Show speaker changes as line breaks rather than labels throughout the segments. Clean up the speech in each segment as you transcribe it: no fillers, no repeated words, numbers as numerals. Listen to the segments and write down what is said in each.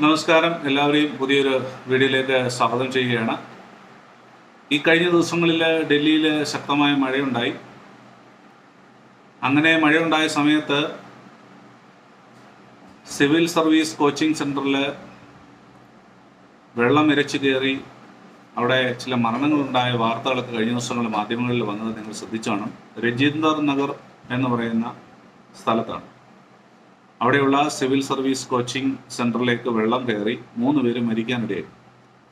നമസ്കാരം, എല്ലാവരെയും പുതിയൊരു വീഡിയോയിലേക്ക് സ്വാഗതം ചെയ്യുകയാണ്. ഈ കഴിഞ്ഞ ദിവസങ്ങളിൽ ഡൽഹിയിൽ ശക്തമായ മഴയുണ്ടായി. അങ്ങനെ മഴയുണ്ടായ സമയത്ത് സിവിൽ സർവീസ് കോച്ചിങ് സെൻറ്ററിൽ വെള്ളം ഇരച്ചു കയറി അവിടെ ചില മരണങ്ങളുണ്ടായ വാർത്തകളൊക്കെ കഴിഞ്ഞ ദിവസങ്ങളിൽ മാധ്യമങ്ങളിൽ വന്നത് നിങ്ങൾ ശ്രദ്ധിച്ചാണ്. രജീന്ദർ നഗർ എന്ന് പറയുന്ന സ്ഥലത്താണ്. അവിടെയുള്ള സിവിൽ സർവീസ് കോച്ചിങ് സെൻറ്ററിലേക്ക് വെള്ളം കയറി 3 പേര് മരിക്കാനിടയായി.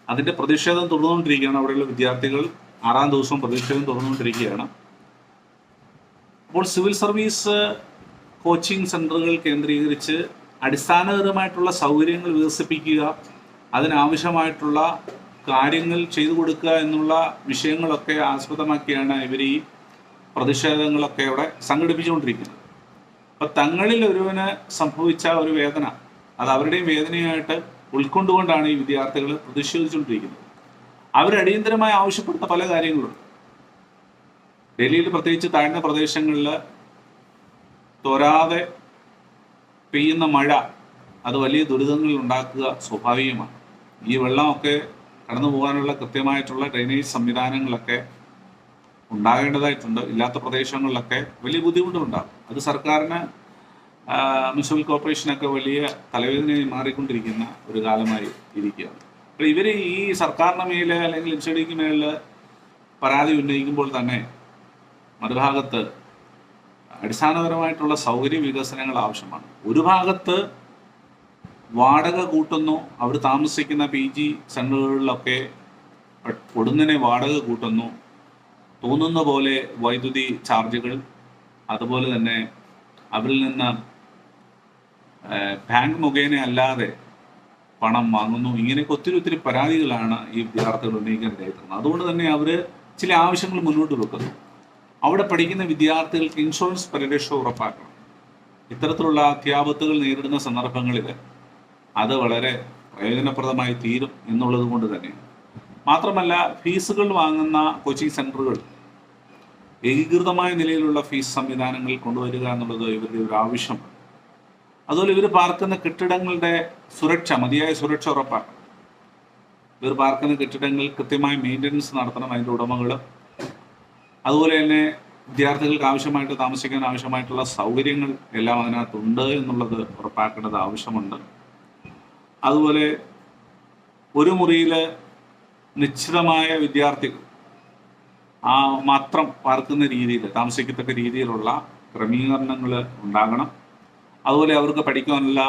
അതിൻ്റെ പ്രതിഷേധം തുടർന്നുകൊണ്ടിരിക്കുകയാണ്. അവിടെയുള്ള വിദ്യാർത്ഥികൾ 6ാം ദിവസവും പ്രതിഷേധം തുടർന്നുകൊണ്ടിരിക്കുകയാണ്. അപ്പോൾ സിവിൽ സർവീസ് കോച്ചിങ് സെൻറ്ററുകൾ കേന്ദ്രീകരിച്ച് അടിസ്ഥാനപരമായിട്ടുള്ള സൗകര്യങ്ങൾ വികസിപ്പിക്കുക, അതിനാവശ്യമായിട്ടുള്ള കാര്യങ്ങൾ ചെയ്തു കൊടുക്കുക എന്നുള്ള വിഷയങ്ങളൊക്കെ ആസ്പദമാക്കിയാണ് ഇവർ ഈ പ്രതിഷേധങ്ങളൊക്കെ അവിടെ സംഘടിപ്പിച്ചുകൊണ്ടിരിക്കുന്നത്. അപ്പം തങ്ങളിൽ ഒരുവന് സംഭവിച്ച ഒരു വേദന, അത് അവരുടെയും വേദനയായിട്ട് ഉൾക്കൊണ്ടുകൊണ്ടാണ് ഈ വിദ്യാർത്ഥികൾ പ്രതിഷേധിച്ചുകൊണ്ടിരിക്കുന്നത്. അവരടിയന്തരമായി ആവശ്യപ്പെടുന്ന പല കാര്യങ്ങളുണ്ട്. ഡൽഹിയിൽ പ്രത്യേകിച്ച് താഴ്ന്ന പ്രദേശങ്ങളിൽ തോരാതെ പെയ്യുന്ന മഴ അത് വലിയ ദുരിതങ്ങൾ ഉണ്ടാക്കുക സ്വാഭാവികമാണ്. ഈ വെള്ളമൊക്കെ കടന്നു പോകാനുള്ള കൃത്യമായിട്ടുള്ള ഡ്രെയിനേജ് സംവിധാനങ്ങളൊക്കെ ഉണ്ടാകേണ്ടതായിട്ടുണ്ട്. ഇല്ലാത്ത പ്രദേശങ്ങളിലൊക്കെ വലിയ ബുദ്ധിമുട്ടുണ്ടാകും. അത് സർക്കാരിന്, മുനിസിപ്പൽ കോർപ്പറേഷനൊക്കെ വലിയ തലവേദനയായി മാറിക്കൊണ്ടിരിക്കുന്ന ഒരു കാലമായി ഇരിക്കുകയാണ്. അപ്പോൾ ഇവർ ഈ സർക്കാരിന് മേലെ അല്ലെങ്കിൽ എംസിഡിക്ക് മേലിൽ പരാതി ഉന്നയിക്കുമ്പോൾ തന്നെ മറുഭാഗത്ത് അടിസ്ഥാനപരമായിട്ടുള്ള സൗകര്യ വികസനങ്ങൾ ആവശ്യമാണ്. ഒരു ഭാഗത്ത് വാടക കൂട്ടുന്നു, അവർ താമസിക്കുന്ന PG സെൻ്ററുകളിലൊക്കെ പൊടുന്നനെ വാടക കൂട്ടുന്നു, തോന്നുന്ന പോലെ വൈദ്യുതി ചാർജുകൾ, അതുപോലെ തന്നെ അവരിൽ നിന്ന് ബാങ്ക് മുഖേന അല്ലാതെ പണം വാങ്ങുന്നു. ഇങ്ങനെയൊക്കെ ഒത്തിരി പരാതികളാണ് ഈ വിദ്യാർത്ഥികൾ ഉന്നയിക്കാനിടയായിട്ടുള്ളത്. അതുകൊണ്ട് തന്നെ അവർ ചില ആവശ്യങ്ങൾ മുന്നോട്ട് വെക്കുന്നു. അവിടെ പഠിക്കുന്ന വിദ്യാർത്ഥികൾക്ക് ഇൻഷുറൻസ് പരിരക്ഷ ഉറപ്പാക്കണം. ഇത്തരത്തിലുള്ള അത്യാപത്തുകൾ നേരിടുന്ന സന്ദർഭങ്ങളിൽ അത് വളരെ പ്രയോജനപ്രദമായി തീരും എന്നുള്ളത് കൊണ്ട് തന്നെയാണ്. മാത്രമല്ല, ഫീസുകൾ വാങ്ങുന്ന കോച്ചിങ് സെൻറ്ററുകൾ ഏകീകൃതമായ നിലയിലുള്ള ഫീസ് സംവിധാനങ്ങൾ കൊണ്ടുവരിക എന്നുള്ളത് ഇവരുടെ ഒരു ആവശ്യമാണ്. അതുപോലെ ഇവർ പാർക്കുന്ന കെട്ടിടങ്ങളുടെ സുരക്ഷ, മതിയായ സുരക്ഷ ഉറപ്പാക്കണം. ഇവർ പാർക്കുന്ന കെട്ടിടങ്ങൾ കൃത്യമായി മെയിൻ്റനൻസ് നടത്തണം അതിൻ്റെ ഉടമകൾ. അതുപോലെ തന്നെ വിദ്യാർത്ഥികൾക്ക് ആവശ്യമായിട്ട് താമസിക്കാൻ ആവശ്യമായിട്ടുള്ള സൗകര്യങ്ങൾ എല്ലാം അതിനകത്തുണ്ട് എന്നുള്ളത് ഉറപ്പാക്കേണ്ടത് ആവശ്യമുണ്ട്. അതുപോലെ ഒരു മുറിയിൽ നിശ്ചിതമായ വിദ്യാർത്ഥികൾ മാത്രം പാർക്കുന്ന രീതിയിൽ, താമസിക്കത്തക്ക രീതിയിലുള്ള ക്രമീകരണങ്ങൾ ഉണ്ടാകണം. അതുപോലെ അവർക്ക് പഠിക്കാനുള്ള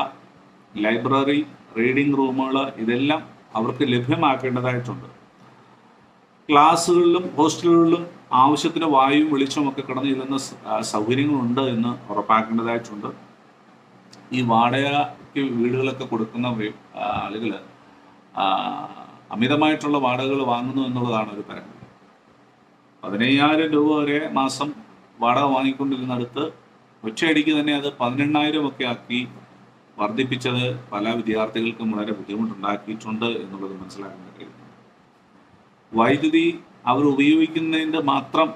ലൈബ്രറി, റീഡിംഗ് റൂമുകൾ ഇതെല്ലാം അവർക്ക് ലഭ്യമാക്കേണ്ടതായിട്ടുണ്ട്. ക്ലാസ്സുകളിലും ഹോസ്റ്റലുകളിലും ആവശ്യത്തിന് വായുവും വെളിച്ചവും ഒക്കെ കടന്നു ചെല്ലുന്ന സൗകര്യങ്ങളുണ്ട് എന്ന് ഉറപ്പാക്കേണ്ടതായിട്ടുണ്ട്. ഈ വാടകയ്ക്ക് വീടുകളൊക്കെ കൊടുക്കുന്ന ആളുകൾ അമിതമായിട്ടുള്ള വാടകകൾ വാങ്ങുന്നു എന്നുള്ളതാണ് ഒരു പരാതി. 15,000 രൂപ വരെ മാസം വാടക വാങ്ങിക്കൊണ്ടിരുന്നിടത്ത് ഒറ്റയടിക്ക് തന്നെ അത് 18,000 ഒക്കെ ആക്കി വർദ്ധിപ്പിച്ചത് പല വിദ്യാർത്ഥികൾക്കും വളരെ ബുദ്ധിമുട്ടുണ്ടാക്കിയിട്ടുണ്ട് എന്നുള്ളത് മനസ്സിലാക്കേണ്ട കഴിയും. വൈദ്യുതി അവർ ഉപയോഗിക്കുന്നതിൻ്റെ മാത്രം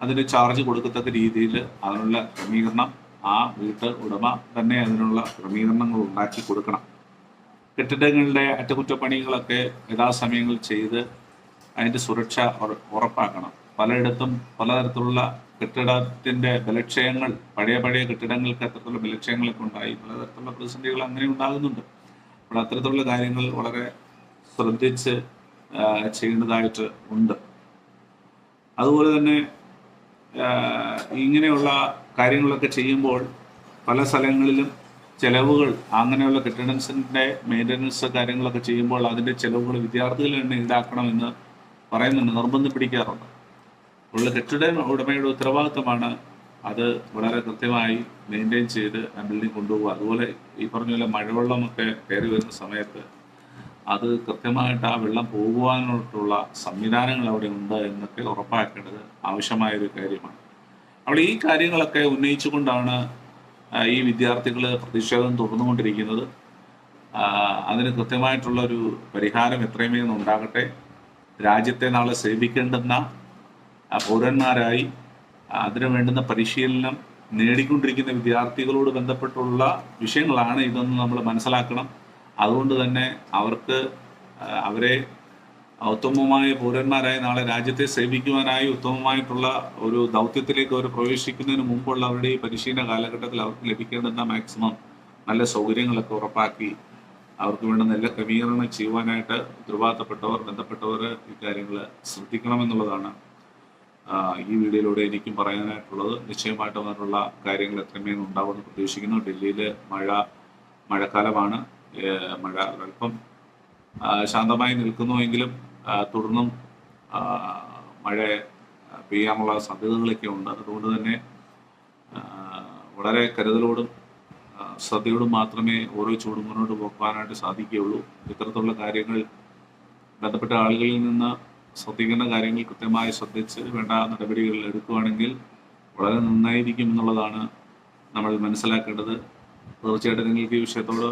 അതിന് ചാർജ് കൊടുക്കത്തക്ക രീതിയിൽ അതിനുള്ള ക്രമീകരണം ആ വീട്ട് ഉടമ തന്നെ അതിനുള്ള ക്രമീകരണങ്ങൾ ഉണ്ടാക്കി കൊടുക്കണം. കെട്ടിടങ്ങളുടെ അറ്റകുറ്റപ്പണികളൊക്കെ യഥാസമയങ്ങളിൽ ചെയ്ത് അതിൻ്റെ സുരക്ഷ ഉറപ്പാക്കണം. പലയിടത്തും പലതരത്തിലുള്ള കെട്ടിടത്തിൻ്റെ ബലക്ഷയങ്ങൾ, പഴയ കെട്ടിടങ്ങൾക്ക് അത്തരത്തിലുള്ള ബലക്ഷയങ്ങളൊക്കെ ഉണ്ടായി പലതരത്തിലുള്ള പ്രതിസന്ധികൾ അങ്ങനെ ഉണ്ടാകുന്നുണ്ട്. അപ്പോൾ അത്തരത്തിലുള്ള കാര്യങ്ങൾ വളരെ ശ്രദ്ധിച്ച് ചെയ്യേണ്ടതായിട്ട് ഉണ്ട്. അതുപോലെ തന്നെ ഇങ്ങനെയുള്ള കാര്യങ്ങളൊക്കെ ചെയ്യുമ്പോൾ പല സ്ഥലങ്ങളിലും ചിലവുകൾ, അങ്ങനെയുള്ള കെട്ടിടത്തിൻ്റെ മെയിൻ്റനൻസ് കാര്യങ്ങളൊക്കെ ചെയ്യുമ്പോൾ അതിൻ്റെ ചിലവുകൾ വിദ്യാർത്ഥികൾ തന്നെ ഈടാക്കണമെന്ന് പറയുന്നുണ്ട്, നിർബന്ധം പിടിക്കാറുണ്ട്. ഉള്ള കെട്ടിട ഉടമയുടെ ഉത്തരവാദിത്തമാണ് അത് വളരെ കൃത്യമായി മെയിൻറ്റെയിൻ ചെയ്ത് ആ ബിൽഡിംഗ് കൊണ്ടുപോകുക. അതുപോലെ ഈ പറഞ്ഞ പോലെ മഴവെള്ളമൊക്കെ കയറി വരുന്ന സമയത്ത് അത് കൃത്യമായിട്ട് ആ വെള്ളം പോകുവാനായിട്ടുള്ള സംവിധാനങ്ങൾ അവിടെ ഉണ്ട് എന്നൊക്കെ ഉറപ്പാക്കേണ്ടത് ആവശ്യമായൊരു കാര്യമാണ്. അവിടെ ഈ കാര്യങ്ങളൊക്കെ ഉന്നയിച്ചുകൊണ്ടാണ് ഈ വിദ്യാർത്ഥികൾ പ്രതിഷേധം തുടർന്നുകൊണ്ടിരിക്കുന്നത്. അതിന് കൃത്യമായിട്ടുള്ളൊരു പരിഹാരം എത്രയും വേഗം ഉണ്ടാകട്ടെ. രാജ്യത്തെ നാളെ സേവിക്കേണ്ടുന്ന പൗരന്മാരായി അതിനു വേണ്ടുന്ന പരിശീലനം നേടിക്കൊണ്ടിരിക്കുന്ന വിദ്യാർത്ഥികളോട് ബന്ധപ്പെട്ടുള്ള വിഷയങ്ങളാണ് ഇതെന്ന് നമ്മൾ മനസ്സിലാക്കണം. അതുകൊണ്ട് തന്നെ അവർക്ക് അവരെ ഉത്തമമായ പൗരന്മാരായി നാളെ രാജ്യത്തെ സേവിക്കുവാനായി ഉത്തമമായിട്ടുള്ള ഒരു ദൗത്യത്തിലേക്ക് അവർ പ്രവേശിക്കുന്നതിന് മുമ്പുള്ള അവരുടെ ഈ പരിശീലന കാലഘട്ടത്തിൽ അവർക്ക് ലഭിക്കേണ്ടുന്ന മാക്സിമം നല്ല സൗകര്യങ്ങളൊക്കെ ഉറപ്പാക്കി അവർക്ക് വേണ്ടുന്ന എല്ലാ ക്രമീകരണങ്ങൾ ചെയ്യുവാനായിട്ട് ഉത്തരവാദിത്തപ്പെട്ടവർ ബന്ധപ്പെട്ടവർ ഇക്കാര്യങ്ങൾ ശ്രദ്ധിക്കണമെന്നുള്ളതാണ് ഈ വീഡിയോയിലൂടെ എനിക്കും പറയാനായിട്ടുള്ളത്. നിശ്ചയമായിട്ടും അതിനുള്ള കാര്യങ്ങൾ എത്രയും വേഗം ഉണ്ടാവുമെന്ന് പ്രതീക്ഷിക്കുന്നു. ഡൽഹിയിൽ മഴക്കാലമാണ്. മഴ അല്പം ശാന്തമായി നിൽക്കുന്നുവെങ്കിലും തുടർന്നും മഴ പെയ്യാനുള്ള സാധ്യതകളൊക്കെ ഉണ്ട്. അതുകൊണ്ട് തന്നെ വളരെ കരുതലോടും ശ്രദ്ധയോടും മാത്രമേ ഓരോ ചൂടും മുന്നോട്ട് പോകാനായിട്ട് സാധിക്കുകയുള്ളൂ. ഇത്തരത്തിലുള്ള കാര്യങ്ങൾ ബന്ധപ്പെട്ട ആളുകളിൽ നിന്ന് ശ്രദ്ധിക്കേണ്ട കാര്യങ്ങൾ കൃത്യമായി ശ്രദ്ധിച്ച് വേണ്ട നടപടികൾ എടുക്കുകയാണെങ്കിൽ വളരെ നന്നായിരിക്കും എന്നുള്ളതാണ് നമ്മൾ മനസ്സിലാക്കേണ്ടത്. തീർച്ചയായിട്ടും നിങ്ങൾക്ക് ഈ വിഷയത്തോട്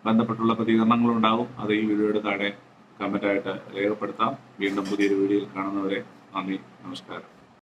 ബന്ധപ്പെട്ടുള്ള പ്രതികരണങ്ങളുണ്ടാവും. അത് ഈ വീഡിയോയുടെ താഴെ കമൻ്റായിട്ട് രേഖപ്പെടുത്താം. വീണ്ടും പുതിയൊരു വീഡിയോയിൽ കാണുന്നവരെ നന്ദി, നമസ്കാരം.